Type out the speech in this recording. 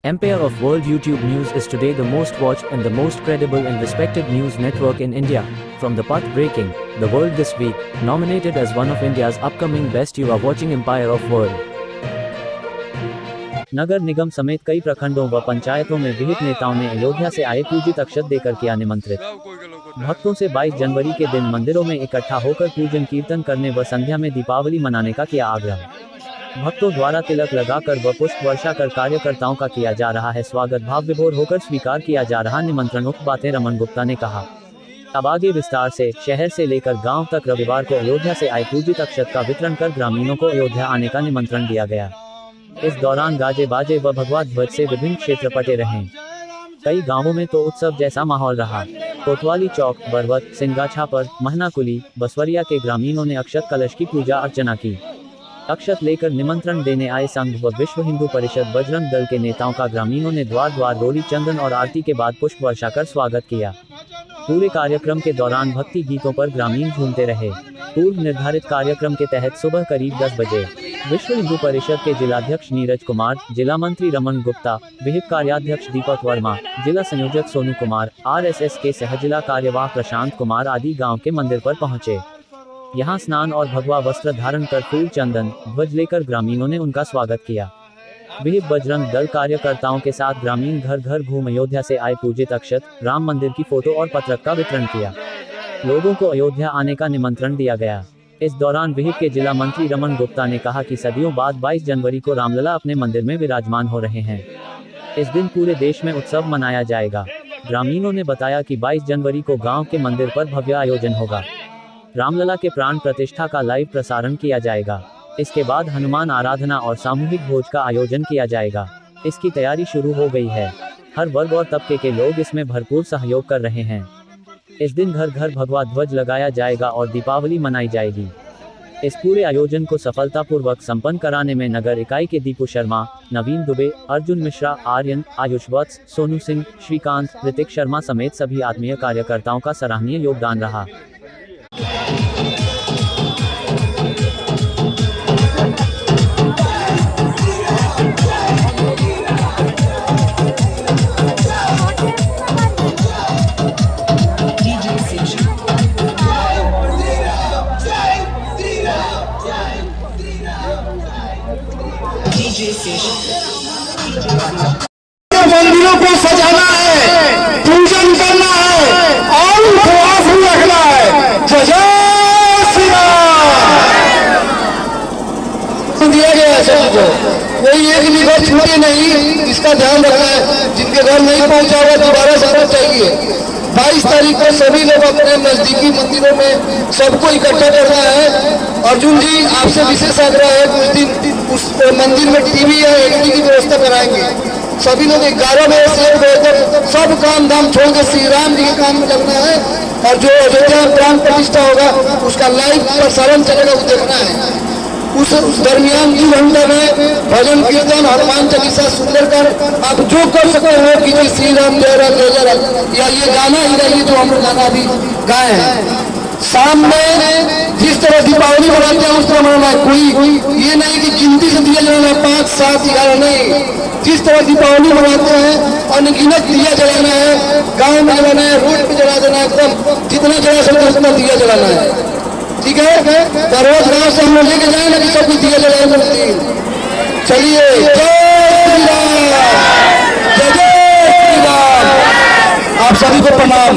Empire of World YouTube News is today the most watched and the most credible and respected news network in India. From the path-breaking, The World This Week, nominated as one of India's upcoming best, you are watching Empire of World. नगर निगम समेत कई प्रखंडों व पंचायतों में विहिप नेताओं ने अयोध्या से आए पूजित अक्षत देकर किया निमंत्रित। भक्तों से 22 जनवरी के दिन मंदिरों में इकट्ठा होकर पूजन कीर्तन करने व संध्या में दीपावली मनाने का किया आग्रह। भक्तों द्वारा तिलक लगाकर व पुष्प वर्षा कर कार्यकर्ताओं का किया जा रहा है स्वागत। भाव विभोर होकर स्वीकार किया जा रहा निमंत्रण। उक्त बातें रमन गुप्ता ने कहा। अब आगे विस्तार से शहर से लेकर गांव तक रविवार को अयोध्या से आए पूजित अक्षत का वितरण कर ग्रामीणों को अयोध्या आने का निमंत्रण दिया गया। इस दौरान गाजे बाजे व भगवा ध्वज से विभिन्न क्षेत्र पटे रहे। कई गांवों में तो उत्सव जैसा माहौल रहा। कोतवाली चौक, बरवत, सिंगाछापर, महनाकुली, बसवरिया के ग्रामीणों ने अक्षत कलश की पूजा अर्चना की। अक्षत लेकर निमंत्रण देने आए संघ व विश्व हिंदू परिषद बजरंग दल के नेताओं का ग्रामीणों ने द्वार द्वार रोली चंदन और आरती के बाद पुष्प वर्षा कर स्वागत किया। पूरे कार्यक्रम के दौरान भक्ति गीतों पर ग्रामीण झूमते रहे। पूर्व निर्धारित कार्यक्रम के तहत सुबह करीब 10 बजे विश्व हिंदू परिषद के जिलाध्यक्ष नीरज कुमार, जिला मंत्री रमन गुप्ता, विहिप कार्याध्यक्ष दीपक वर्मा, जिला संयोजक सोनू कुमार, RSS के सहजिला कार्यवाह प्रशांत कुमार आदि गांव के मंदिर पर पहुंचे। यहां स्नान और भगवा वस्त्र धारण कर फूल चंदन ध्वज लेकर ग्रामीणों ने उनका स्वागत किया। विहिप बजरंग दल कार्यकर्ताओं के साथ ग्रामीण घर घर घूम अयोध्या से आए पूजित अक्षत, राम मंदिर की फोटो और पत्रक का वितरण किया। लोगों को अयोध्या आने का निमंत्रण दिया गया। इस दौरान विहिप के जिला मंत्री रमन गुप्ता ने कहा कि सदियों बाद 22 जनवरी को रामलला अपने मंदिर में विराजमान हो रहे हैं। इस दिन पूरे देश में उत्सव मनाया जाएगा। ग्रामीणों ने बताया कि 22 जनवरी को गांव के मंदिर पर भव्य आयोजन होगा। रामलला के प्राण प्रतिष्ठा का लाइव प्रसारण किया जाएगा। इसके बाद हनुमान आराधना और सामूहिक भोज का आयोजन किया जाएगा। इसकी तैयारी शुरू हो गई है। हर वर्ग और तबके के लोग इसमें भरपूर सहयोग कर रहे हैं। इस दिन घर घर भगवा ध्वज लगाया जाएगा और दीपावली मनाई जाएगी। इस पूरे आयोजन को सफलतापूर्वक संपन्न कराने में नगर इकाई के दीपू शर्मा, नवीन दुबे, अर्जुन मिश्रा, आर्यन, आयुष वत्स, सोनू सिंह, श्रीकांत, ऋतिक शर्मा समेत सभी आत्मीय कार्यकर्ताओं का सराहनीय योगदान रहा। मंदिरों को सजाना है, पूजन करना है और उपवास भी रखना है। जय श्री राम दिया गया है सबको, कोई एक भी घर छूटे नहीं, इसका ध्यान रखना है। जिनके घर नहीं पहुंचा हुआ दोबारा से चाहिए। 22 तारीख को सभी लोग अपने नजदीकी मंदिरों में सबको इकट्ठा करना है। अर्जुन जी, आपसे विशेष आग्रह है, कुछ दिन उस मंदिर में टीवी या एलईडी की व्यवस्था कराएंगे। सभी लोग 11 बजे से 1 बजे तक सब काम धाम छोड़ के श्री राम जी के काम में लगना है। और जो अयोध्या में प्राण प्रतिष्ठा होगा उसका लाइव प्रसारण चलेगा, वो देखना है। उस दरमियान 2 घंटे में भजन कीर्तन, हनुमान चालीसा सुंदर कर आप जो कर सकते हो कीजिए। श्री राम जय राम जय राम, या ये गाना ही रही जो हम लोग गाना अभी गाए हैं। शाम में जिस तरह दीपावली मनाते हैं उस तरह मनाना है। कोई ये नहीं कि गिनती से दिया जलाना है 5, 7, 11 नहीं। जिस तरह दीपावली मनाते हैं अनगिनत दिया जलाना है। गाँव में जलाना है, रोड पे जला देना है, एकदम जितना जला सकते उतना दिया जलाना है। ठीक है, तो रोज गाँव से हम लोग लेके जाए ना कि सब कुछ दिया जलाए। चलिए, जय श्री राम, जय जय श्री राम। आप सभी को प्रणाम।